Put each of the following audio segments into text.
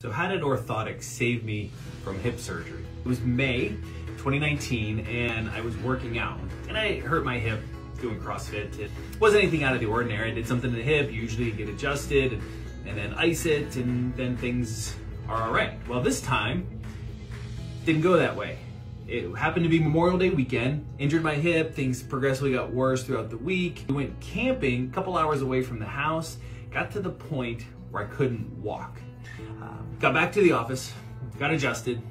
So how did orthotics save me from hip surgery? It was May 2019 and I was working out and I hurt my hip doing CrossFit. It wasn't anything out of the ordinary. I did something to the hip, usually you get adjusted and then ice it and then things are all right. Well, this time didn't go that way. It happened to be Memorial Day weekend, injured my hip, things progressively got worse throughout the week. We went camping a couple hours away from the house, got to the point where I couldn't walk. Got back to the office, got adjusted,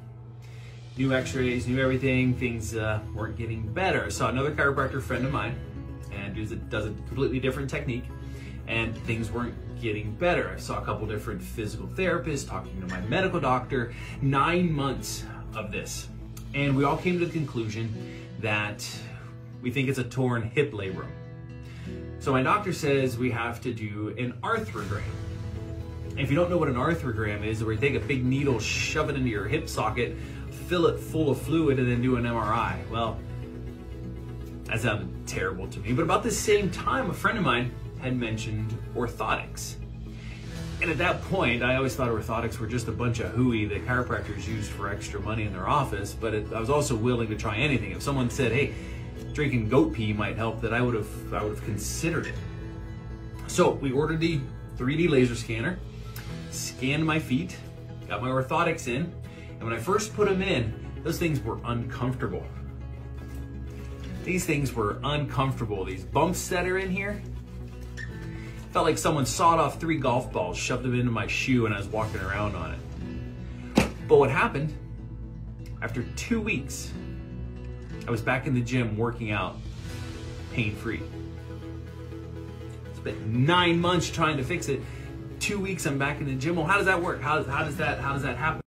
new x-rays, new everything, things weren't getting better. I saw another chiropractor friend of mine, and does a completely different technique, and things weren't getting better. I saw a couple different physical therapists, talking to my medical doctor, 9 months of this. And we all came to the conclusion that we think it's a torn hip labrum. So my doctor says we have to do an arthrogram. And if you don't know what an arthrogram is, where you take a big needle, shove it into your hip socket, fill it full of fluid, and then do an MRI. Well, that sounded terrible to me. But about the same time, a friend of mine had mentioned orthotics. And at that point, I always thought orthotics were just a bunch of hooey that chiropractors used for extra money in their office, but I was also willing to try anything. If someone said, hey, drinking goat pee might help, that I would have considered it. So we ordered the 3D laser scanner, scanned my feet, got my orthotics in, and when I first put them in, those things were uncomfortable. These things were uncomfortable. These bumps that are in here, felt like someone sawed off 3 golf balls, shoved them into my shoe, and I was walking around on it. But what happened, after 2 weeks, I was back in the gym working out pain-free. Spent 9 months trying to fix it. 2 weeks I'm back in the gym. Well, how does that work? How does that happen?